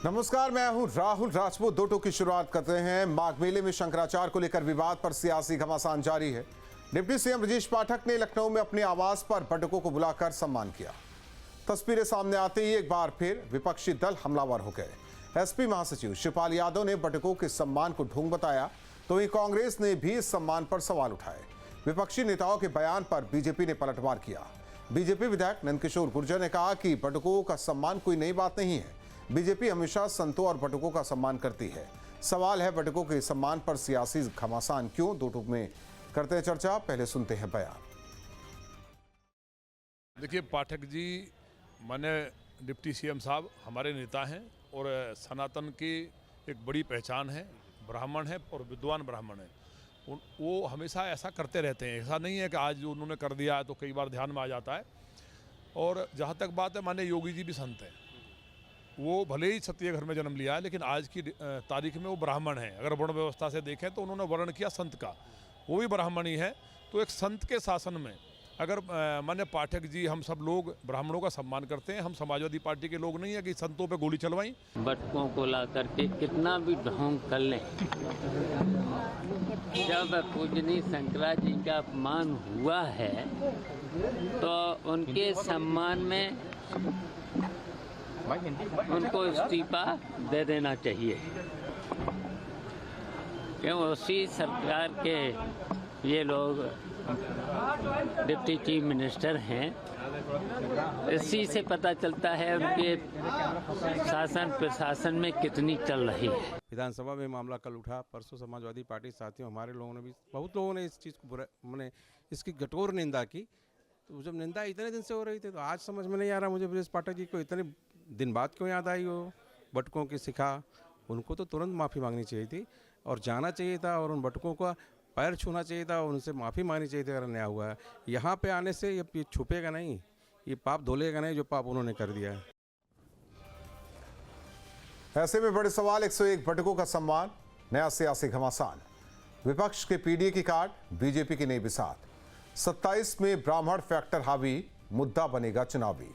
नमस्कार, मैं हूं राहुल राजपूत। दो टूक की शुरुआत करते हैं। माघ मेले में शंकराचार्य को लेकर विवाद पर सियासी घमासान जारी है। डिप्टी सीएम ब्रजेश पाठक ने लखनऊ में अपने आवास पर बटुकों को बुलाकर सम्मान किया। तस्वीरें सामने आते ही एक बार फिर विपक्षी दल हमलावर हो गए। एसपी महासचिव शिवपाल यादव ने बटुकों के सम्मान को ढोंग बताया, तो वहीं कांग्रेस ने भी इस सम्मान पर सवाल उठाए। विपक्षी नेताओं के बयान पर बीजेपी ने पलटवार किया। बीजेपी विधायक नंदकिशोर गुर्जर ने कहा कि बटुकों का सम्मान कोई नई बात नहीं है। बीजेपी हमेशा संतों और बटुकों का सम्मान करती है। सवाल है बटुकों के सम्मान पर सियासी घमासान क्यों? दो टूक में करते हैं चर्चा। पहले सुनते हैं बयान। देखिए, पाठक जी माने डिप्टी सीएम साहब हमारे नेता हैं और सनातन की एक बड़ी पहचान है। ब्राह्मण है और विद्वान ब्राह्मण है। वो हमेशा ऐसा करते रहते हैं। ऐसा नहीं है कि आज उन्होंने कर दिया है तो कई बार ध्यान में आ जाता है। और जहाँ तक बात है, माने योगी जी भी संत हैं। वो भले ही क्षत्रिय घर में जन्म लिया है, लेकिन आज की तारीख में वो ब्राह्मण हैं। अगर वर्ण व्यवस्था से देखें तो उन्होंने वर्ण किया संत का, वो भी ब्राह्मण ही है। तो एक संत के शासन में अगर माने पाठक जी, हम सब लोग ब्राह्मणों का सम्मान करते हैं। हम समाजवादी पार्टी के लोग नहीं है कि संतों पे गोली चलवाई। बटुकों को ला करके कितना भी ढोंग कर लें, जब पूजनीय शंकराचार्य जी का अपमान हुआ है तो उनके सम्मान में उनको इस्तीफा दे देना चाहिए। क्यों? उसी सरकार के ये लोग डिप्टी चीफ मिनिस्टर हैं। इसी से पता चलता है उनके शासन प्रशासन में कितनी चल रही है। विधानसभा में मामला कल उठा। परसों समाजवादी पार्टी साथियों, हमारे लोगों ने भी, बहुत लोगों ने इस चीज़ को मैंने इसकी कठोर निंदा की। तो जब निंदा इतने दिन से हो रही थी तो आज समझ में नहीं आ रहा मुझे ब्रजेश पाठक जी को इतने दिन बाद क्यों याद आई हो बटुकों की सिखा। उनको तो तुरंत माफ़ी मांगनी चाहिए थी और जाना चाहिए था और उन बटुकों का पैर छूना चाहिए था और उनसे माफ़ी मांगनी चाहिए थी। अगर नया हुआ है यहाँ पे आने से ये छुपेगा नहीं, ये पाप धोलेगा नहीं जो पाप उन्होंने कर दिया है। ऐसे में बड़े सवाल, 101 बटुकों का सम्मान, नया सियासी घमासान। विपक्ष के पीडीए की काट, बीजेपी की नई बिसात। 27 में ब्राह्मण फैक्टर हावी, मुद्दा बनेगा चुनावी।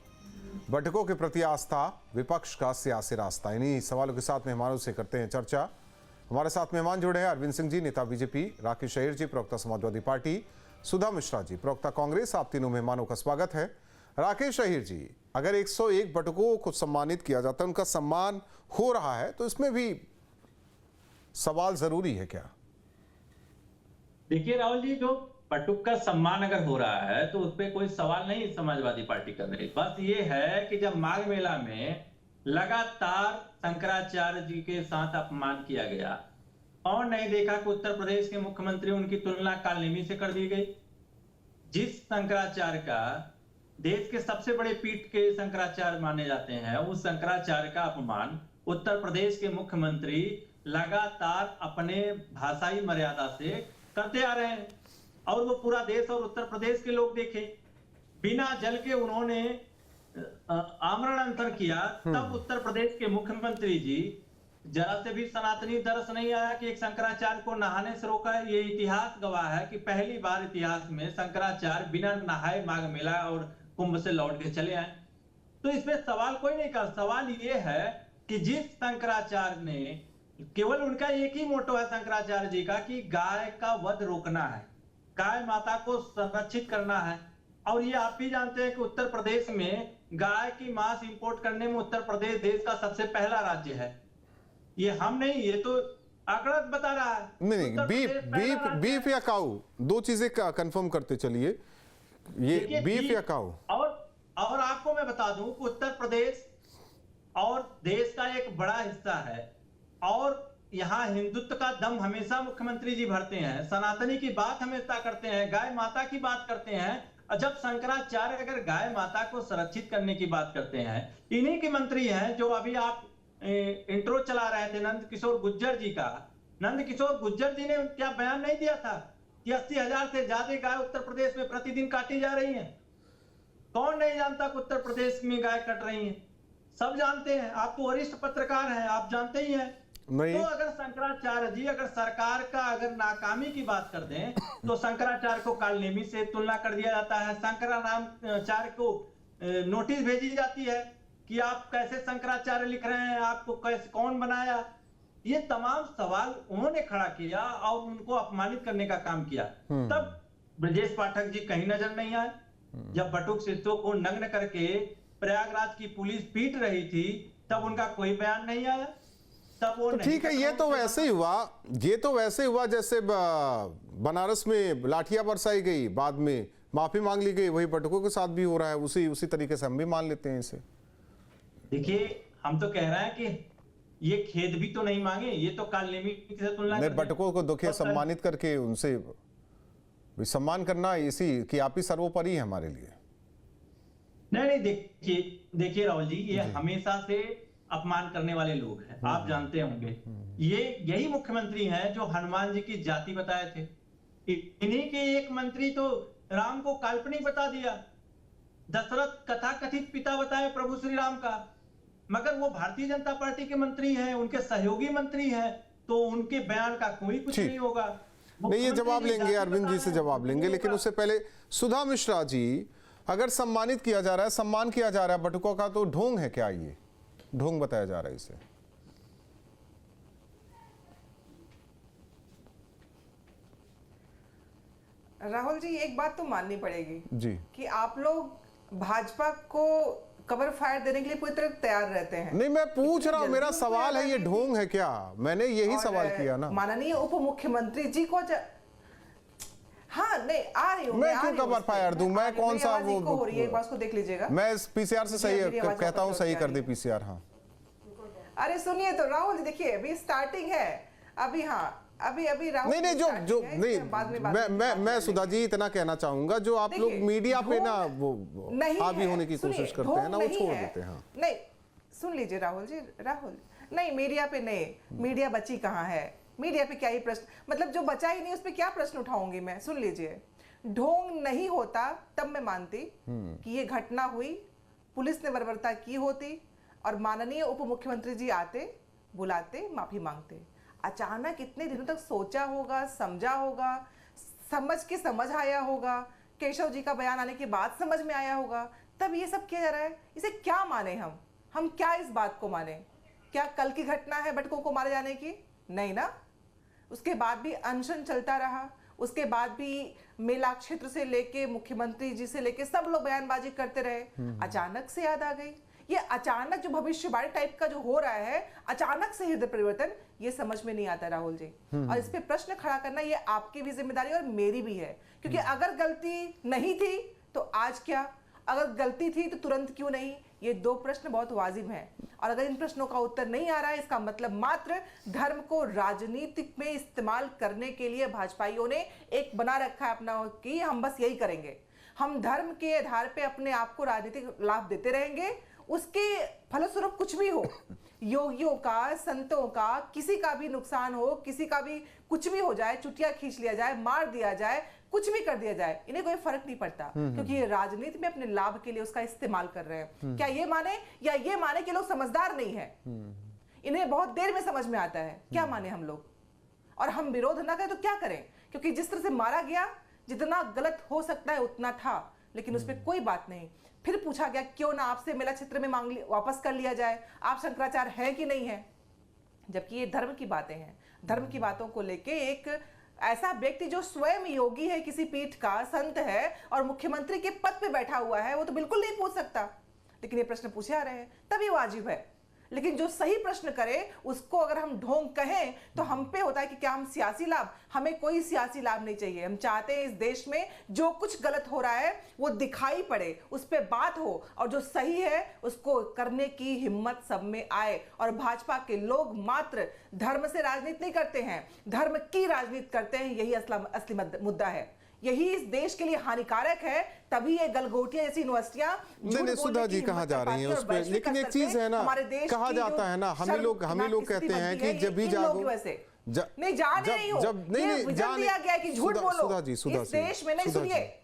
बटुकों के प्रति आस्था, विपक्ष का सियासी रास्ता। इन्हीं सवालों के साथ मेहमानों से करते हैं चर्चा। हमारे साथ मेहमान जुड़े हैं अरविंद सिंह जी, नेता बीजेपी, राकेश अहीर जी, प्रवक्ता समाजवादी पार्टी, सुधा मिश्रा जी, प्रवक्ता कांग्रेस। आप तीनों मेहमानों का स्वागत है। राकेश अहीर जी, अगर 101 बटुकों को सम्मानित किया जाता है, उनका सम्मान हो रहा है, तो इसमें भी सवाल जरूरी है क्या? देखिए राहुल जी, जो बटुक का सम्मान अगर हो रहा है तो उस पर कोई सवाल नहीं समाजवादी पार्टी कर रही। बस ये है कि जब माघ मेला में लगातार शंकराचार्य जी के साथ अपमान किया गया और नहीं देखा कि उत्तर प्रदेश के मुख्यमंत्री उनकी तुलना कालनेमी से कर दी गई। जिस शंकराचार्य का देश के सबसे बड़े पीठ के शंकराचार्य माने जाते हैं, उस शंकराचार्य का अपमान उत्तर प्रदेश के मुख्यमंत्री लगातार अपने भाषाई मर्यादा से करते आ रहे हैं। और वो पूरा देश और उत्तर प्रदेश के लोग देखे, बिना जल के उन्होंने आमरण अनशन किया। तब उत्तर प्रदेश के मुख्यमंत्री जी जरा से भी सनातनी दरस नहीं आया कि एक शंकराचार्य को नहाने से रोका है। ये इतिहास गवाह है कि पहली बार इतिहास में शंकराचार्य बिना नहाए माघ मेला और कुंभ से लौट के चले आए। तो इसमें सवाल कोई नहीं कर। सवाल ये है कि जिस शंकराचार्य ने, केवल उनका एक ही मोटो है शंकराचार्य जी का कि गाय का वध रोकना है, गाय माता को संरक्षित करना है। और ये आप भी जानते हैं कि उत्तर प्रदेश में गाय की मांस इंपोर्ट करने में उत्तर प्रदेश देश का सबसे पहला राज्य है। ये हम नहीं, ये तो आंकड़ा बता रहा है। नहीं, बीफ या काऊ, दो चीजें कंफर्म करते चलिए। ये बीफ या काऊ। और आपको मैं बता दूं कि उत्तर प्रदेश और देश का एक बड़ा हिस्सा है और यहाँ हिंदुत्व का दम हमेशा मुख्यमंत्री जी भरते हैं। सनातनी की बात हमेशा करते हैं, गाय माता की बात करते हैं। और जब शंकराचार्य अगर गाय माता को संरक्षित करने की बात करते हैं, इन्हीं के मंत्री हैं जो अभी आप इंट्रो चला रहे थे नंदकिशोर गुर्जर जी का। नंदकिशोर गुर्जर जी ने क्या बयान नहीं दिया था कि 80,000 से ज्यादा गाय उत्तर प्रदेश में प्रतिदिन काटी जा रही हैं? कौन नहीं जानता कि उत्तर प्रदेश में गाय कट रही हैं? सब जानते हैं। आप तो वरिष्ठ पत्रकार हैं, आप जानते ही हैं। नहीं। तो अगर शंकराचार्य जी, अगर सरकार का अगर नाकामी की बात कर दें तो शंकराचार्य को कालनेमी से तुलना कर दिया जाता है। शंकराचार्य को नोटिस भेजी जाती है कि आप कैसे शंकराचार्य लिख रहे हैं, आपको कैसे कौन बनाया, ये तमाम सवाल उन्होंने खड़ा किया और उनको अपमानित करने का काम किया। तब ब्रजेश पाठक जी कहीं नजर नहीं आए। जब बटुक सिद्धू को नग्न करके प्रयागराज की पुलिस पीट रही थी तब उनका कोई बयान नहीं आया। तब वो ठीक है, ये तो वैसे ही हुआ जैसे बनारस में लाठियां बरसाई गई, बाद में माफी मांग ली गई, वही बटुकों के साथ भी हो रहा है। उसी तरीके से हम भी मान लेते हैं इसे। देखिए, हम तो कह रहे हैं कि ये खेद भी तो नहीं मांगे, ये तो कालनेमी से तुलना नहीं, बटुकों को दुखिए सम्मानित करके उनसे सम्मान करना इसी कि आप ही सर्वोपरि है हमारे लिए। नहीं, देखिए राहुल जी, ये हमेशा से अपमान करने वाले लोग हैं, आप जानते होंगे। यही मुख्यमंत्री हैं जो हनुमान जी की जाति बताए थे। इन्हीं के एक मंत्री तो राम को काल्पनिक बता दिया, दशरथ कथाकथित पिता बताए प्रभु श्री राम का। मगर वो भारतीय जनता पार्टी के मंत्री हैं, उनके सहयोगी मंत्री हैं, तो उनके बयान का कोई कुछ नहीं होगा। नहीं, ये जवाब लेंगे, अरविंद जी से जवाब लेंगे, लेकिन उससे पहले सुधा मिश्रा जी, अगर सम्मानित किया जा रहा है, सम्मान किया जा रहा है बटुकों का, तो ढोंग है क्या? ये ढोंग बताया जा रहा है इसे। राहुल जी, एक बात तो माननी पड़ेगी जी कि आप लोग भाजपा को कवर फायर देने के लिए पूरी तरह तैयार रहते हैं। नहीं, मैं पूछ रहा हूं, मेरा सवाल है ये ढोंग है क्या? मैंने यही सवाल किया ना। माननीय उप मुख्यमंत्री जी को हाँ, नहीं आ रही हूँ मैं क्यों कवर फायर दूं? मैं कौन सा वो हो रही है, एक बात को देख लीजिएगा। मैं पीसीआर से सही कहता हूँ, सही कर दे पीसीआर। हाँ, अरे सुनिए तो राहुल जी, देखिए अभी स्टार्टिंग है, अभी हाँ अभी राहुल नहीं जो नहीं, मैं सुधा जी इतना कहना चाहूंगा, जो आप लोग मीडिया पे ना वो हावी होने की कोशिश करते हैं ना, वो छोड़ देते हैं। हाँ, नहीं, सुन लीजिए राहुल जी, नहीं मीडिया पे नहीं, मीडिया बची कहाँ है? मीडिया पे क्या ही प्रश्न, मतलब जो बचा ही नहीं उस पे क्या प्रश्न उठाऊंगी मैं? सुन लीजिए, ढोंग नहीं होता तब मैं मानती कि ये घटना हुई, पुलिस ने बर्बरता की होती और माननीय उप मुख्यमंत्री जी आते, बुलाते, माफी मांगते। अचानक इतने दिनों तक सोचा होगा, समझा होगा, समझ आया होगा, केशव जी का बयान आने के बाद समझ में आया होगा, तब ये सब किया जा रहा है। इसे क्या माने हम क्या इस बात को माने? क्या कल की घटना है बटुकों को मारे जाने की? नहीं ना। उसके बाद भी अनशन चलता रहा, उसके बाद भी मेला क्षेत्र से लेके मुख्यमंत्री जी से लेके सब लोग बयानबाजी करते रहे। अचानक से याद आ गई। ये अचानक जो भविष्यवाणी टाइप का जो हो रहा है, अचानक से हृदय परिवर्तन, ये समझ में नहीं आता राहुल जी। और इस पे प्रश्न खड़ा करना ये आपकी भी जिम्मेदारी और मेरी भी है, क्योंकि अगर गलती नहीं थी तो आज क्या, अगर गलती थी तो तुरंत क्यों नहीं? ये दो प्रश्न बहुत वाजिब हैं, और अगर इन प्रश्नों का उत्तर नहीं आ रहा है, इसका मतलब मात्र धर्म को राजनीतिक में इस्तेमाल करने के लिए भाजपाइयों ने एक बना रखा है अपना कि हम बस यही करेंगे, हम धर्म के आधार पे अपने आप को राजनीतिक लाभ देते रहेंगे, उसके फलस्वरूप कुछ भी हो, योगियों का, संतों का, किसी का भी नुकसान हो, किसी का भी कुछ भी हो जाए, चुटिया खींच लिया जाए, मार दिया जाए, कुछ भी कर दिया जाए, इन्हें कोई फर्क नहीं पड़ता, क्योंकि ये राजनीति में अपने लाभ के लिए उसका इस्तेमाल कर रहे हैं। क्या ये माने या ये माने कि लोग समझदार नहीं है? इन्हें बहुत देर में समझ में आता है। क्या माने हम लोग? और हम विरोध ना करें तो क्या करें? क्योंकि जिस तरह से मारा गया, जितना गलत हो सकता है उतना था, लेकिन उस पर कोई बात नहीं। फिर पूछा गया क्यों ना आपसे मेला क्षेत्र में वापस कर लिया जाए, आप शंकराचार्य हैं कि नहीं है? जबकि ये धर्म की बातें हैं। धर्म की बातों को लेके एक ऐसा व्यक्ति जो स्वयं योगी है, किसी पीठ का संत है और मुख्यमंत्री के पद पे बैठा हुआ है, वो तो बिल्कुल नहीं पूछ सकता, लेकिन ये प्रश्न पूछे आ रहे हैं, तभी वाजिब है। लेकिन जो सही प्रश्न करे उसको अगर हम ढोंग कहें तो हम पे होता है कि क्या हम सियासी लाभ, हमें कोई सियासी लाभ नहीं चाहिए। हम चाहते हैं इस देश में जो कुछ गलत हो रहा है वो दिखाई पड़े, उस पे बात हो, और जो सही है उसको करने की हिम्मत सब में आए। और भाजपा के लोग मात्र धर्म से राजनीति नहीं करते हैं, धर्म की राजनीति करते हैं। यही असली मुद्दा है, यही इस देश के लिए हानिकारक है। तभी ये गलगोटिया जैसी यूनिवर्सिटियां नहीं, सुधा जी कहाँ जा रही हैं उस पे? लेकिन एक चीज है ना, कहा जाता है ना, हम ही लोग कहते हैं कि जब भी जागो नहीं जाने नहीं हो, जब नहीं जान दिया गया कि झूठ बोलो सुधा जी, इस देश में। नहीं, सुनिए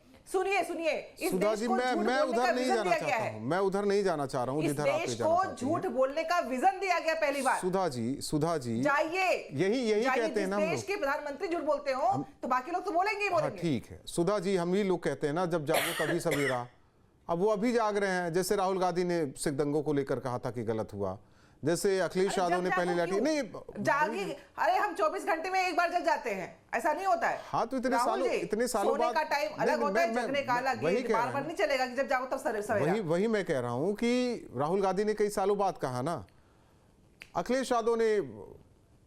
सुधा जी, मैं उधर नहीं जाना चाहता हूँ, मैं उधर नहीं जाना चाह रहा हूँ जिधर आप जाना चाहते हैं। झूठ बोलने का विजन दिया गया पहली बार। सुधा जी जाइए, यही कहते हैं ना, देश के प्रधानमंत्री झूठ बोलते हो तो बाकी लोग तो बोलेंगे ही बोलेंगे। ठीक है सुधा जी, हम ही लोग कहते हैं ना, जब जागो तभी सवेरा। अब वो अभी जाग रहे हैं। जैसे राहुल गांधी ने सिख दंगों को लेकर कहा था कि गलत हुआ, जैसे अखिलेश यादव ने पहली लाठी नहीं जागी। अरे हम 24 घंटे में एक बार जग जाते हैं, ऐसा नहीं होता है। हाँ, तो इतने सालों सोने बाद का टाइम अलग होता है, जगने का अलग। बार-बार नहीं चलेगा कि जब जाओ तब सवेरा। वही मैं कह रहा हूं कि राहुल गांधी ने कई सालों बाद कहा ना, अखिलेश यादव ने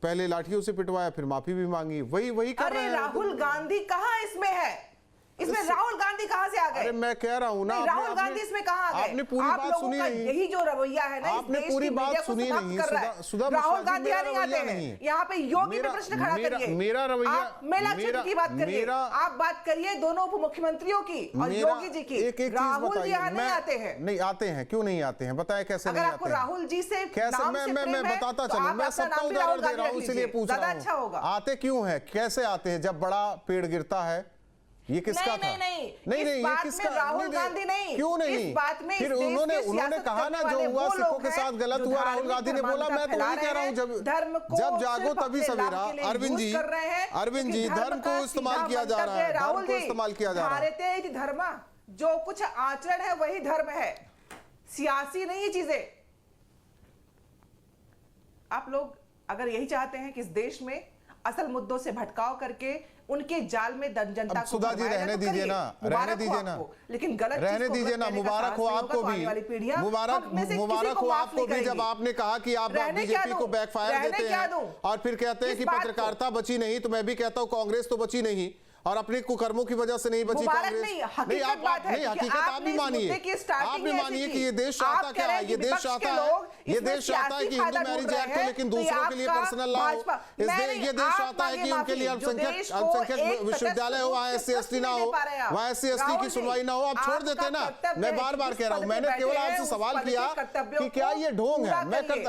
पहले लाठियों से पिटवाया, फिर माफी भी मांगी, वही कर रहे हैं। राहुल गांधी कहाँ इसमें है? इसमें राहुल गांधी कहाँ से आ गए? अरे मैं कह रहा हूँ ना, राहुल गांधी इसमें कहाँ आ गए? आपने पूरी बात सुनी नहीं। यही जो रवैया है ना, आपने पूरी बात सुनी नहीं। राहुल गांधी नहीं आते हैं यहाँ पे। योगी पे प्रश्न खड़ा करिए। मेरा रवैया, मेला क्षेत्र की बात करिए, आप बात करिए दोनों उप मुख्यमंत्रियों की और योगी जी की। राहुल जी यहाँ नहीं आते हैं। नहीं आते हैं, क्यों नहीं आते हैं? बताएं कैसे नहीं आते हैं? अगर आपको राहुल जी से कैसे? मैं बताता चलूं, मैं सबका उदाहरण दे रहा हूँ, इसलिए पूछ रहा हूँ। अच्छा होगा। आते क्यों है, कैसे आते हैं? जब बड़ा पेड़ गिरता है, ये किसका था? नहीं, ये किसका? राहुल गांधी नहीं। क्यों नहीं? इस बात में फिर उन्होंने कहा ना, जो हुआ सिखों के साथ गलत हुआ। राहुल गांधी ने बोला, मैं तो वही कह रहा हूँ, जब जागो तभी सवेरा। अरविंद जी, धर्म को इस्तेमाल किया जा रहा है, धर्म को इस्तेमाल किया जा रहा है। धर्म, जो कुछ आचरण है वही धर्म है, सियासी नहीं ये चीजें। आप लोग अगर यही चाहते हैं कि इस देश में असल मुद्दों से भटकाव करके उनके जाल में जनता को सुधा जी रहने दीजिए ना, रहने दीजिए ना, लेकिन गलत रहने दीजिए ना। मुबारक हो आपको भी, मुबारक हो आपको भी, जब आपने कहा कि आप बीजेपी को बैकफायर देते हैं और फिर कहते हैं कि पत्रकारिता बची नहीं, तो मैं भी कहता हूं कांग्रेस तो बची नहीं और अपने कुकर्मों की वजह से नहीं बची कांग्रेस। नहीं, हकीकत आप भी मानिए, आप भी मानिए कि ये देश चाहता क्या है? ये देश चाहता है कि हिंदू मैरिज एक्ट हो, लेकिन दूसरों के लिए पर्सनल लॉ हो। ये देश चाहता है कि उनके लिए अल्पसंख्यक विश्वविद्यालय हो, वहाँ SC/ST ना हो, वहाँ SC/ST की सुनवाई ना हो। आप छोड़ देते ना। मैं बार बार कह रहा हूँ, मैंने केवल आपसे सवाल किया कि क्या ये ढोंग है?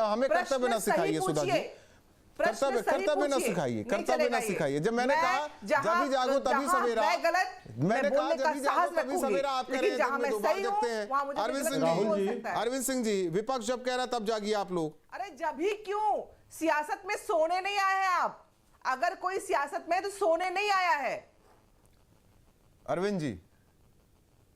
हमें कर्तव्य न सिखाइए सुधा जी, कर्तव्य न सिखाइए, कर्तव्य न सिखाइए। जब मैंने कहा जब भी जागो तभी सवेरा, मैंने कहा जब भी जागो तभी सवेरा, आप कह रहे हैं दिन में दो बार जगते हैं। अरविंद सिंह जी, विपक्ष जब कह रहा है तब जागिए आप लोग। अरे जब ही क्यों? सियासत में सोने नहीं आए हैं आप। अगर कोई सियासत में तो सोने नहीं आया है। अरविंद जी,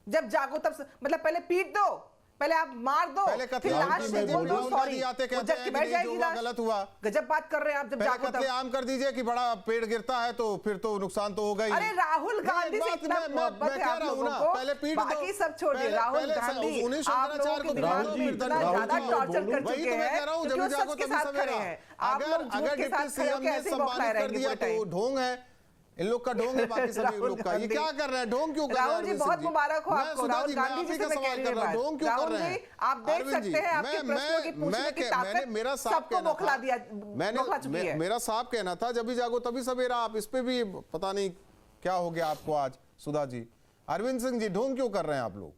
जब जागो तब मतलब पहले पीट दो, पहले आप मार दो, फिर लास्ट में बोल दो सॉरी, जब कि बैठ जाएगी लाश। गलत हुआ, गजब बात कर रहे हैं आप। जब जागो तब आम कर दीजिए कि बड़ा पेड़ गिरता है तो फिर तो नुकसान तो होगा ही। अरे राहुल गांधी से इतना मोहब्बत है आप लोगों को, पहले पीट दो, बाकी सब छोड़िए। राहुल गांधी आप लोगों के दिमाग में इतना ज्यादा टॉर्चर कर चुके हैं, जब भी जागो तभी सवेरा। अगर डिप्टी सीएम ने सम्मानित कर दिया तो ढोंग है, इन लोग का ढोंग है, बाकी सभी लोग का। ये क्या कर रहे हैं? ढोंग क्यों कर रहे हैं? राहुल जी बहुत मुबारक हो आपको। राहुल गांधी जी से मैं कह रही हूं, ढोंग क्यों कर रहे हैं? आप देख सकते हैं आपके प्रश्नों की पूछने की ताकत मेरा साफ कहना था, मेरा साफ कहना था जब भी जागो तभी सवेरा। आप इस पे भी पता नहीं क्या हो गया आपको आज सुधा जी। अरविंद सिंह जी, ढोंग क्यों कर रहे हैं आप लोग?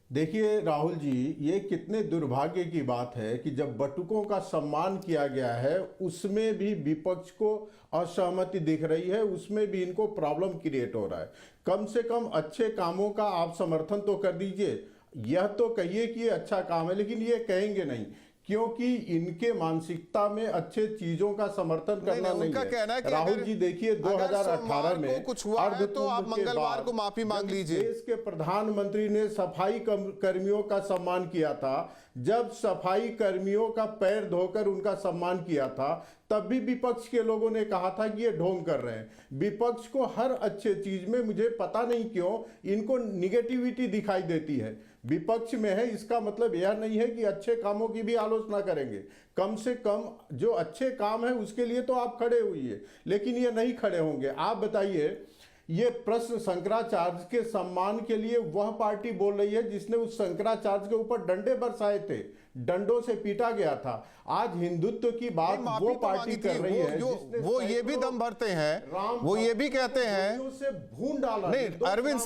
देखिए राहुल जी, ये कितने दुर्भाग्य की बात है कि जब बटुकों का सम्मान किया गया है उसमें भी विपक्ष को असहमति दिख रही है, उसमें भी इनको प्रॉब्लम क्रिएट हो रहा है। कम से कम अच्छे कामों का आप समर्थन तो कर दीजिए, यह तो कहिए कि ये अच्छा काम है, लेकिन ये कहेंगे नहीं क्योंकि इनके मानसिकता में अच्छे चीजों का समर्थन करना नहीं है। राहुल जी देखिए 2018 में कुछ हुआ है तो आप मंगलवार को माफी मांग लीजिए। देश के प्रधानमंत्री ने सफाई कर्मियों का सम्मान किया था, जब सफाई कर्मियों का पैर धोकर उनका सम्मान किया था तब भी विपक्ष के लोगों ने कहा था कि ये ढोंग कर रहे हैं। विपक्ष को हर अच्छे चीज में मुझे पता नहीं क्यों इनको निगेटिविटी दिखाई देती है। विपक्ष में है इसका मतलब यह नहीं है कि अच्छे कामों की भी आलोचना करेंगे। कम से कम जो अच्छे काम है उसके लिए तो आप खड़े हुई, लेकिन ये नहीं खड़े होंगे। आप बताइए, ये प्रश्न शंकराचार्य के सम्मान के लिए वह पार्टी बोल रही है जिसने उस शंकराचार्य के ऊपर डंडे बरसाए थे, डंडों से पीटा गया था। आज हिंदुत्व की बात वो पार्टी कर रही है वो ये भी दम भरते हैं, वो ये भी कहते हैं से भून डाला। नहीं, अरविंद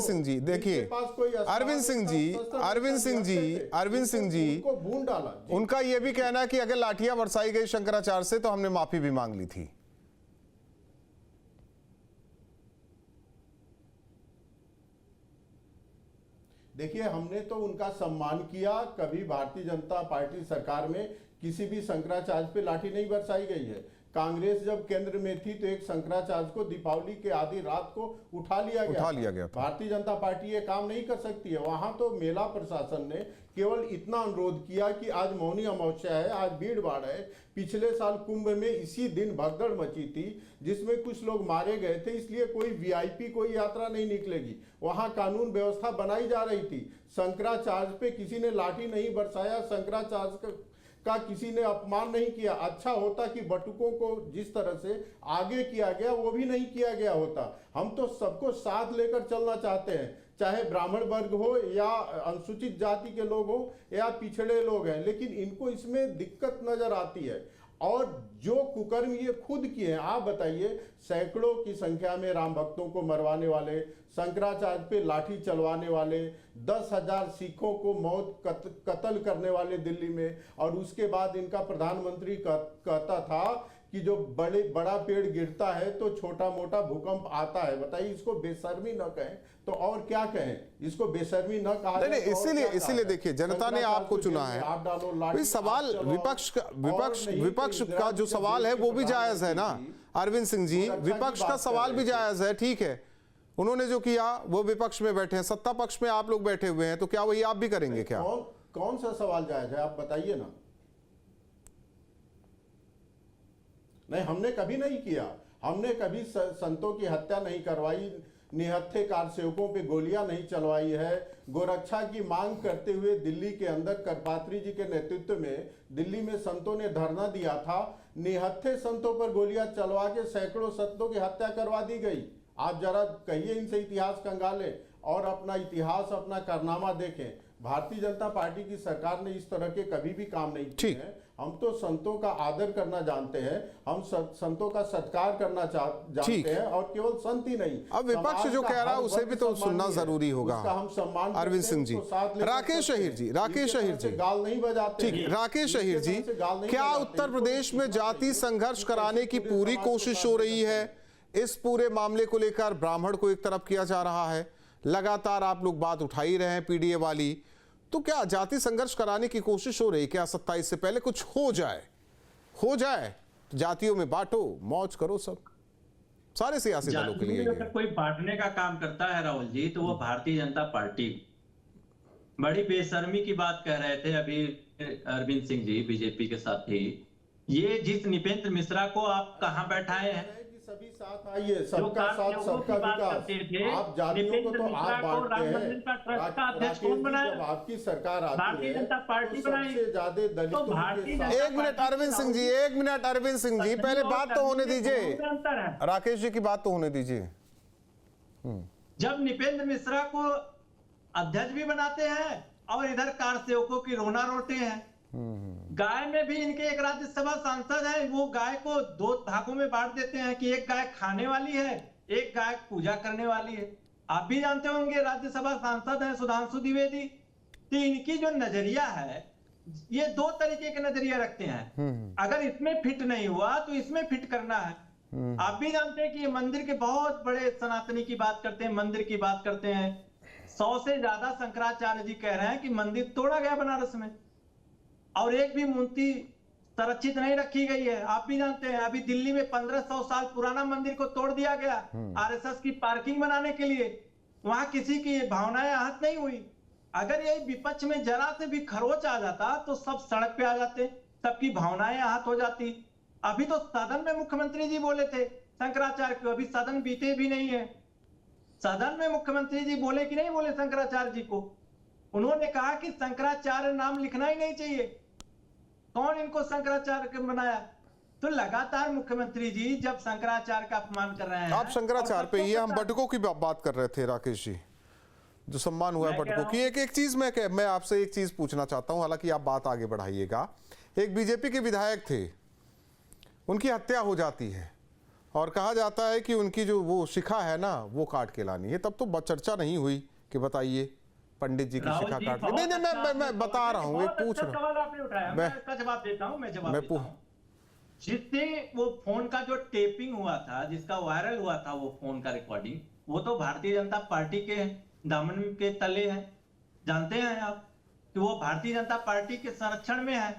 सिंह जी देखिए, अरविंद सिंह जी को भून डाला। उनका ये भी कहना है कि अगर लाठियां बरसाई गई शंकराचार्य से तो हमने माफी भी मांग ली थी। देखिए, हमने तो उनका सम्मान किया, कभी भारतीय जनता पार्टी सरकार में किसी भी शंकराचार्य पे लाठी नहीं बरसाई गई है। कांग्रेस जब केंद्र में थी तो एक शंकराचार्य को दीपावली के आधी रात को उठा लिया गया था। भारतीय जनता पार्टी ये काम नहीं कर सकती है। वहां तो मेला प्रशासन ने केवल इतना अनुरोध किया कि आज मौनी अमावस्या है, आज भीड़ भाड़ है। पिछले साल कुंभ में इसी दिन भगदड़ मची थी जिसमें कुछ लोग मारे गए थे, इसलिए कोई वीआईपी कोई यात्रा नहीं निकलेगी। वहां कानून व्यवस्था बनाई जा रही थी। शंकराचार्य पे किसी ने लाठी नहीं बरसाया, शंकराचार्य का किसी ने अपमान नहीं किया। अच्छा होता कि बटुकों को जिस तरह से आगे किया गया वो भी नहीं किया गया होता। हम तो सबको साथ लेकर चलना चाहते हैं, चाहे ब्राह्मण वर्ग हो या अनुसूचित जाति के लोग हो या पिछड़े लोग हैं, लेकिन इनको इसमें दिक्कत नजर आती है। और जो कुकर्म ये खुद किए हैं, आप बताइए, सैकड़ों की संख्या में राम भक्तों को मरवाने वाले, शंकराचार्य पे लाठी चलवाने वाले, 10,000 सिखों को मौत कत्ल करने वाले दिल्ली में, और उसके बाद इनका प्रधानमंत्री कहता था कि जो बड़ा पेड़ गिरता है तो छोटा मोटा भूकंप आता है। बताइए, इसको बेशर्मी न कहें तो और क्या कहें? इसको बेशर्मी न कहा नहीं, इसीलिए देखिए, जनता ने आपको चुना है। आप डालो लाठी, सवाल विपक्ष का जो सवाल है वो भी जायज है ना अरविंद सिंह जी, विपक्ष का सवाल भी जायज है। ठीक है, उन्होंने जो किया वो विपक्ष में बैठे हैं, सत्ता पक्ष में आप लोग बैठे हुए हैं, तो क्या वही आप भी करेंगे क्या? कौन सा सवाल जायज है, आप बताइए ना। नहीं, हमने कभी नहीं किया। हमने कभी संतों की हत्या नहीं करवाई, निहत्थे कारसेवकों पे गोलियां नहीं चलवाई है। गोरक्षा की मांग करते हुए दिल्ली के अंदर करपात्री जी के नेतृत्व में दिल्ली में संतों ने धरना दिया था। निहत्थे संतों पर गोलियां चलवा के सैकड़ों संतों की हत्या करवा दी गई। आप जरा कहिए इनसे, इतिहास खंगालें और अपना इतिहास, अपना कारनामा देखें। भारतीय जनता पार्टी की सरकार ने इस तरह के कभी भी काम नहीं किए हैं। हम तो संतों का आदर करना जानते हैं, हम संतों का सत्कार करना जानते हैं, और केवल संत ही नहीं। अब विपक्ष जो कह रहा है उसे भी तो सुनना जरूरी होगा। हम सम्मान अरविंद सिंह जी, राकेश अहीर जी, गाल नहीं बजाते। ठीक, राकेश अहीर जी, क्या उत्तर प्रदेश में जाति संघर्ष कराने की पूरी कोशिश हो रही है? इस पूरे मामले को लेकर ब्राह्मण को एक तरफ किया जा रहा है, लगातार आप लोग बात उठा ही रहे हैं पीडीए वाली, तो क्या जाति संघर्ष कराने की कोशिश हो रही? क्या 27 से पहले कुछ हो जाए तो जातियों में बांटो, मौज करो, सब सारे सियासी दलों के लिए। अगर कोई बांटने का काम करता है राहुल जी, तो वो भारतीय जनता पार्टी। बड़ी बेशर्मी की बात कह रहे थे अभी अरविंद सिंह जी, बीजेपी के साथी। ये जिस निपेंद्र मिश्रा को आप कहाँ बैठाए हैं, सभी साथ आइए, सबका साथ सबका विकास। आप जातियों को तो आप बांटते हैं। आपकी सरकार आती है तो सबसे ज्यादा दलितों के साथ। एक मिनट अरविंद सिंह जी, पहले बात तो होने दीजिए, राकेश जी की बात तो होने दीजिए। जब निपेंद्र मिश्रा को अध्यक्ष भी बनाते हैं और इधर कारसेवकों की रोना रोते हैं। गाय में भी इनके एक राज्यसभा सांसद हैं, वो गाय को 2 भागों में बांट देते हैं कि एक गाय खाने वाली है, एक गाय पूजा करने वाली है। आप भी जानते होंगे, राज्यसभा सांसद हैं सुधांशु द्विवेदी। तो इनकी जो नजरिया है, ये 2 तरीके के नजरिया रखते हैं। अगर इसमें फिट नहीं हुआ तो इसमें फिट करना है। आप भी जानते हैं कि ये मंदिर के बहुत बड़े सनातनी की बात करते हैं, मंदिर की बात करते हैं। 100 से ज्यादा शंकराचार्य जी कह रहे हैं कि मंदिर तोड़ा गया बनारस में, और एक भी मूर्ति संरक्षित नहीं रखी गई है। आप भी जानते हैं, अभी दिल्ली में 1500 साल पुराना मंदिर को तोड़ दिया गया आरएसएस की पार्किंग बनाने के लिए। वहां किसी की भावनाएं आहत नहीं हुई। अगर ये विपक्ष में जरा से भी खरोच आ जाता तो सब सड़क पे आ जाते, सबकी भावनाएं आहत हो जाती। अभी तो सदन में मुख्यमंत्री जी बोले थे शंकराचार्य को, अभी सदन बीते भी नहीं है। सदन में मुख्यमंत्री जी बोले कि नहीं बोले शंकराचार्य जी को? उन्होंने कहा कि शंकराचार्य नाम लिखना ही नहीं चाहिए। कौन इनको शंकराचार्य के बनाया? तो लगातार मुख्यमंत्री जी जब शंकराचार्य का अपमान कर रहे हैं। आप शंकराचार्य पे, ये हम बटुकों की बात कर रहे थे राकेश जी, जो सम्मान हुआ है बटुकों की। एक चीज मैं आपसे एक चीज पूछना चाहता हूं, हालांकि आप बात आगे बढ़ाइएगा। एक बीजेपी के विधायक थे, उनकी हत्या हो जाती है और कहा जाता है कि उनकी जो वो शिखा है ना, वो काट के लानी है। तब तो चर्चा नहीं हुई कि बताइए पंडित जी की शिखा काट ली। नहीं, मैं बता रहा हूँ, पूछ रहा हूँ। मैं इसका जवाब देता हूँ। जिससे वो फोन का जो टेपिंग हुआ था, जिसका वायरल हुआ था वो फोन का रिकॉर्डिंग, वो तो भारतीय जनता पार्टी के दामन के तले है। जानते हैं आप कि वो भारतीय जनता पार्टी के संरक्षण में है।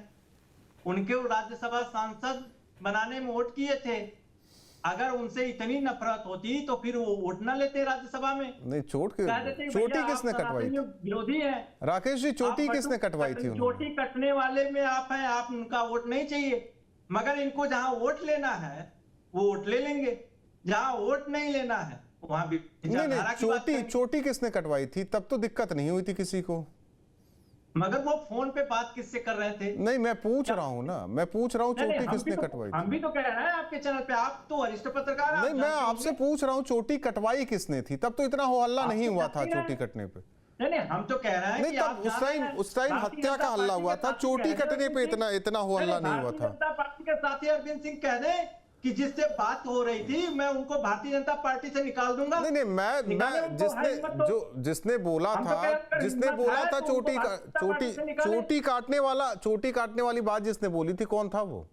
उनके राज्यसभा सांसद बनाने में वोट किए थे। अगर उनसे इतनी नफरत होती तो फिर वो वोट न लेते राज्यसभा में। नहीं, चोटी किसने कटवाई थी? विरोधी है राकेश जी, चोटी किसने कटवाई थी? चोटी कटने वाले में आप हैं, आप उनका वोट नहीं चाहिए, मगर इनको जहां वोट लेना है वो वोट ले लेंगे, जहां वोट नहीं लेना है वहां भी। नहीं, चोटी किसने कटवाई थी? तब तो दिक्कत नहीं हुई थी किसी को। मगर वो फोन पे बात किससे कर रहे थे? नहीं, मैं पूछ रहा हूँ ना, मैं पूछ रहा हूँ चोटी किसने कटवाई थी? हम भी तो कह रहे हैं आपके चैनल पे, आप तो वरिष्ठ पत्रकार। नहीं, मैं आपसे पूछ रहा हूँ चोटी कटवाई किसने थी? तब तो इतना हो हल्ला नहीं हुआ था चोटी कटने पे। नहीं, हम तो कह रहे हैं नहीं, तब उस टाइम हत्या का हल्ला हुआ था, चोटी कटने पे इतना हो हल्ला नहीं हुआ था। जनता पार्टी के साथी अरविंद सिंह कह दें कि जिससे बात हो रही थी मैं उनको भारतीय जनता पार्टी से निकाल दूंगा। नहीं, मैं जिसने बोला था चोटी काटने वाली बात जिसने बोली थी, कौन था वो?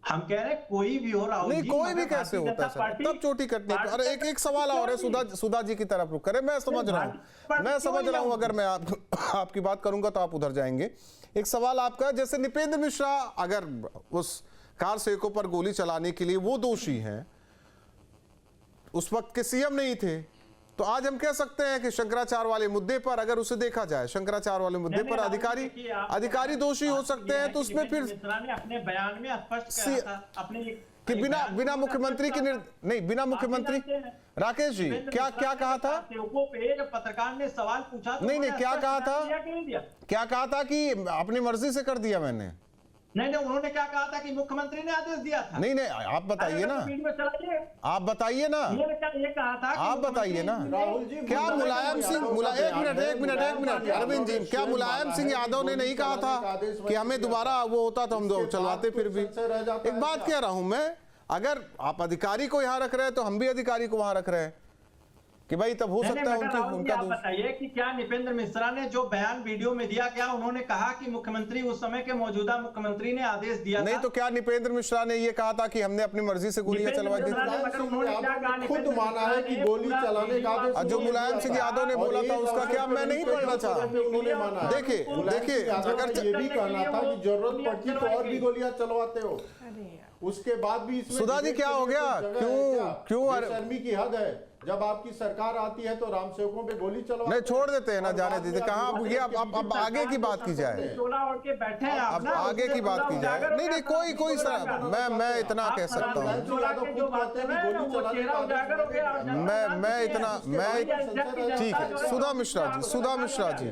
हम कह रहे हैं कोई भी हो, राहुल जी, नहीं, कोई भी कैसे होता है तब चोटी कटने पे। अरे एक सवाल और है, सुधा जी की तरफ रुक करे। मैं समझ रहा हूँ अगर मैं आपकी बात करूंगा तो आप उधर जाएंगे। एक सवाल आपका, जैसे निपेंद्र मिश्रा अगर उस कार सेवकों पर गोली चलाने के लिए वो दोषी हैं, उस वक्त के सीएम नहीं थे, तो आज हम कह सकते हैं कि शंकराचार्य वाले मुद्दे पर, अगर उसे देखा जाए शंकराचार्य वाले मुद्दे पर अधिकारी दोषी हो सकते हैं, तो उसमें फिर अपने बयान में स्पष्ट कहा था अपने कि बिना मुख्यमंत्री के बिना मुख्यमंत्री। राकेश जी, क्या कहा था? पत्रकार ने सवाल पूछा, नहीं, क्या कहा था कि अपनी मर्जी से कर दिया मैंने? नहीं, उन्होंने क्या कहा था कि मुख्यमंत्री ने आदेश दिया था। नहीं, आप बताइए ना, आप बताइए ना, ये कहा था, आप बताइए ना। क्या मुलायम सिंह एक मिनट अरविंद जी, क्या मुलायम सिंह यादव ने नहीं कहा था कि हमें दोबारा वो होता तो हम चलवाते? फिर भी एक बात कह रहा हूं मैं, अगर आप अधिकारी को यहाँ रख रहे हैं तो हम भी अधिकारी को वहां रख रहे हैं कि भाई तब हो सकता है उनका दोष। बताइए कि क्या निपेंद्र मिश्रा ने जो बयान वीडियो में दिया, क्या उन्होंने कहा कि मुख्यमंत्री, उस समय के मौजूदा मुख्यमंत्री ने आदेश दिया नहीं था? तो क्या निपेंद्र मिश्रा ने ये कहा था कि हमने अपनी मर्जी से गोलियां चलवा दी? खुद माना है कि गोली चलाने का आदेश जो मुलायम सिंह यादव ने बोला था उसका क्या मैं नहीं पढ़ना चाह रहा? देखिए, अगर ये भी कहना था कि जरूरत पड़ती तो और भी गोलियां चलवाते हो, उसके बाद भी सुधा जी क्या हो गया? क्यों शर्मी की हद है? जब आपकी सरकार आती है तो राम सेवकों पे गोली चलवा नहीं, छोड़ देते हैं ना, जाने दीजिए। कहाँ अब आगे की बात की जाए, अब आगे की बात की जाए। नहीं, कोई मैं इतना कह सकता हूँ, ठीक है। सुधा मिश्रा जी,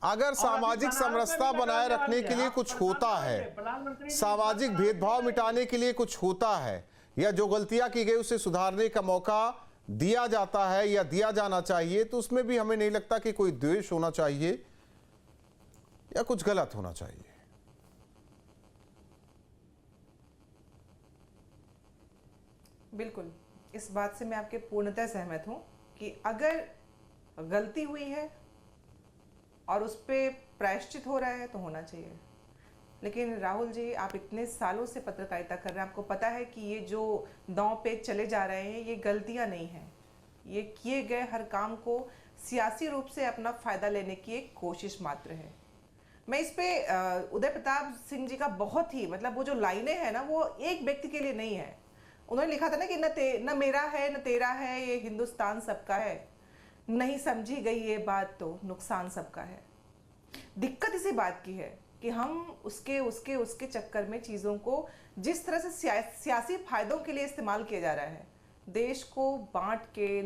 अगर सामाजिक समरसता बनाए रखने के लिए कुछ होता है, सामाजिक भेदभाव मिटाने के लिए कुछ होता है, या जो गलतियां की गई उसे सुधारने का मौका दिया जाता है या दिया जाना चाहिए, तो उसमें भी हमें नहीं लगता कि कोई द्वेष होना चाहिए या कुछ गलत होना चाहिए। बिल्कुल, इस बात से मैं आपके पूर्णतः सहमत हूं कि अगर गलती हुई है और उस पर प्रायश्चित हो रहा है तो होना चाहिए। लेकिन राहुल जी, आप इतने सालों से पत्रकारिता कर रहे हैं, आपको पता है कि ये जो दांव पे चले जा रहे हैं ये गलतियां नहीं हैं, ये किए गए हर काम को सियासी रूप से अपना फायदा लेने की एक कोशिश मात्र है। मैं इस पे उदय प्रताप सिंह जी का बहुत ही वो जो लाइनें हैं ना, वो एक व्यक्ति के लिए नहीं है। उन्होंने लिखा था ना कि न मेरा है न तेरा है, ये हिंदुस्तान सबका है, नहीं समझी गई ये बात तो नुकसान सबका है। दिक्कत इसी बात की है कि हम उसके चक्कर में चीज़ों को जिस तरह से सियासी फायदों के लिए इस्तेमाल किया जा रहा है, देश को बांट के,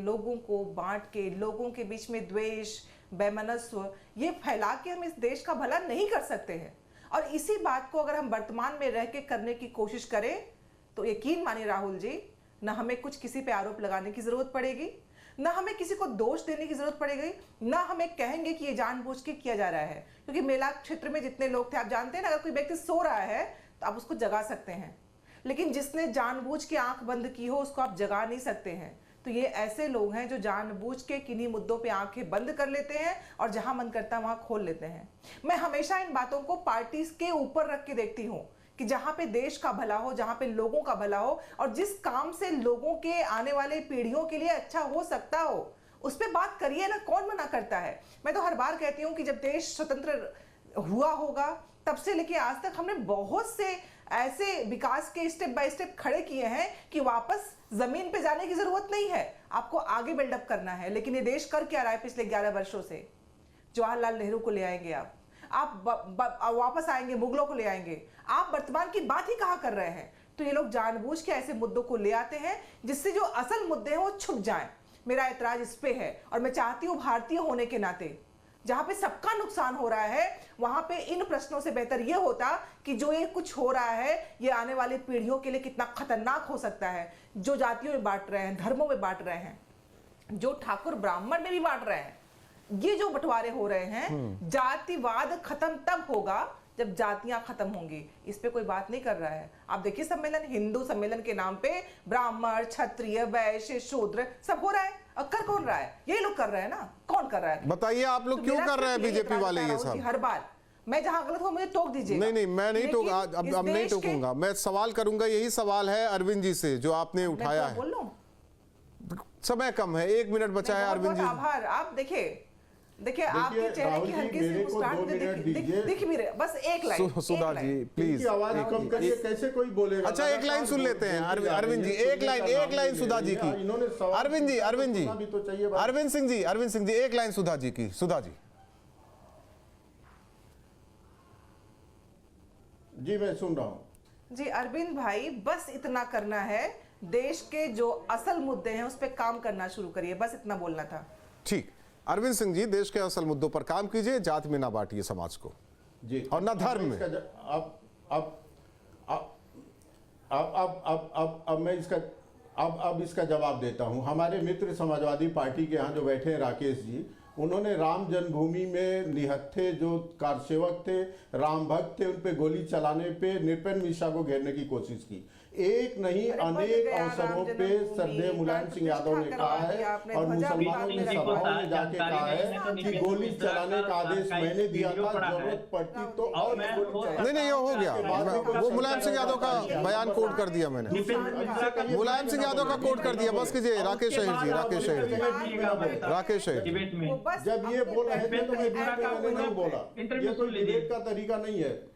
लोगों के बीच में द्वेष, बेमनस्व ये फैला के हम इस देश का भला नहीं कर सकते हैं। और इसी बात को अगर हम वर्तमान में रह के करने की कोशिश करें तो यकीन मानिए राहुल जी, न हमें कुछ किसी पे आरोप लगाने की जरूरत पड़ेगी, ना हमें किसी को दोष देने की जरूरत पड़ेगी, ना हमें कहेंगे कि ये जानबूझ के किया जा रहा है। क्योंकि मेला क्षेत्र में जितने लोग थे, आप जानते हैं ना, अगर कोई व्यक्ति सो रहा है तो आप उसको जगा सकते हैं, लेकिन जिसने जानबूझ के आंख बंद की हो उसको आप जगा नहीं सकते हैं। तो ये ऐसे लोग हैं जो जानबूझ के किन्हीं मुद्दों पे आंखें बंद कर लेते हैं और जहां मन करता है वहां खोल लेते हैं। मैं हमेशा इन बातों को पार्टी के ऊपर रख के देखती हूँ कि जहां पे देश का भला हो, जहां पे लोगों का भला हो और जिस काम से लोगों के आने वाले पीढ़ियों के लिए अच्छा हो सकता हो, उस पर बात करिए ना, कौन मना करता है। मैं तो हर बार कहती हूँ कि जब देश स्वतंत्र हुआ होगा तब से लेके आज तक हमने बहुत से ऐसे विकास के स्टेप बाय स्टेप खड़े किए हैं कि वापस जमीन पे जाने की जरूरत नहीं है, आपको आगे बिल्डअप करना है। लेकिन ये देश कर क्या रहा है पिछले 11 वर्षों से? जवाहरलाल नेहरू को ले आएंगे आप वापस आएंगे, मुगलों को ले आएंगे, आप वर्तमान की बात ही कहाँ कर रहे हैं? तो ये लोग जानबूझ के ऐसे मुद्दों को ले आते हैं जिससे जो असल मुद्दे हैं वो छुप जाएं। मेरा ऐतराज इस पे है और मैं चाहती हूँ भारतीय होने के नाते जहां पे सबका नुकसान हो रहा है वहां पे इन प्रश्नों से बेहतर ये होता कि जो ये कुछ हो रहा है ये आने वाली पीढ़ियों के लिए कितना खतरनाक हो सकता है। जो जातियों में बांट रहे हैं, धर्मों में बांट रहे हैं, जो ठाकुर ब्राह्मण में भी बांट रहे हैं, ये जो बंटवारे हो रहे हैं, जातिवाद खत्म तब होगा जब जातियां खत्म होंगी। इस पे कोई बात नहीं कर रहा है। आप देखिए सम्मेलन, हिंदू सम्मेलन के नाम पे ब्राह्मण, क्षत्रिय, वैश्य, शूद्र सब हो रहा है। और कर कौन रहा है? ये लोग कर रहे हैं ना। कौन कर रहा है? बताइए आप लोग क्यों कर रहे हैं बीजेपी वाले ये सब? हर बार मैं जहां गलत हूं मुझे टोक दीजिए। नहीं, मैं नहीं टोक, अब नहीं टोकूंगा। मैं सवाल करूंगा, यही सवाल है अरविंद जी से जो आपने उठाया है। बोल लूं? समय कम है, 1 मिनट बचा है अरविंद जी। आभार। आप देखिए आपके चेहरे की हल्की सी मुस्कुराहट दिख भी रहे। बस एक लाइन सुधा जी प्लीज आवाज कम करिए, कैसे कोई बोलेगा? अच्छा एक लाइन सुन लेते हैं अरविंद जी, एक लाइन सुधा जी की। अरविंद सिंह जी एक लाइन सुधा जी की। सुधा जी मैं सुन रहा हूं जी। अरविंद भाई बस इतना करना है, देश के जो असल मुद्दे हैं उस पर काम करना शुरू करिए, बस इतना बोलना था। ठीक, अरविंद सिंह जी देश के असल मुद्दों पर काम कीजिए, जात में ना बांटिए समाज को जी, और ना धर्म में। अब मैं इसका जवाब देता हूं। हमारे मित्र समाजवादी पार्टी के यहाँ जो बैठे हैं राकेश जी, उन्होंने राम जन्मभूमि में निहत्थे जो कारसेवक थे, राम भक्त थे, उन पे गोली चलाने पे नृपेंद्र मिश्रा को घेरने की कोशिश की। एक नहीं अनेक अवसरों पे श्रद्धेय मुलायम सिंह यादव ने कहा है और मुसलमानों ने सभाओं में जाके कहा है कि गोली चलाने का आदेश मैंने दिया था, जरूरत पड़ती तो और नहीं ये हो गया। वो मुलायम सिंह यादव का बयान कोट कर दिया मैंने, मुलायम सिंह यादव का कोट कर दिया। बस कीजिए राकेश शहीर जी। जब ये बोल रहे थे तो मैंने नहीं बोला, ये कोई डिबेट का तरीका नहीं है।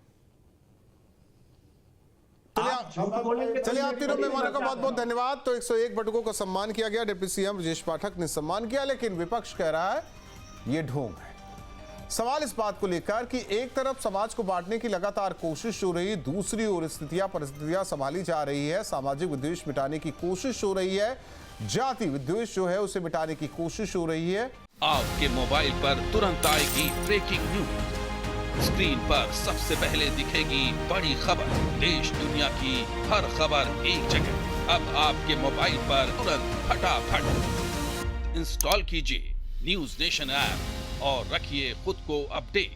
चलिए आप तीनों मेहमानों का बहुत बहुत धन्यवाद। तो 101 बटुकों का सम्मान किया गया, डिप्टी सीएम ब्रजेश पाठक ने सम्मान किया, लेकिन विपक्ष कह रहा है ये ढोंग है। सवाल इस बात को लेकर कि एक तरफ समाज को बांटने की लगातार कोशिश हो रही, दूसरी ओर परिस्थितियां संभाली जा रही है, सामाजिक विद्वेष मिटाने की कोशिश हो रही है, जाति विद्वेष जो है उसे मिटाने की कोशिश हो रही है। आपके मोबाइल पर तुरंत आएगी ब्रेकिंग न्यूज, स्क्रीन पर सबसे पहले दिखेगी बड़ी खबर, देश दुनिया की हर खबर एक जगह। अब आपके मोबाइल पर तुरंत फटाफट इंस्टॉल कीजिए न्यूज नेशन ऐप और रखिए खुद को अपडेट।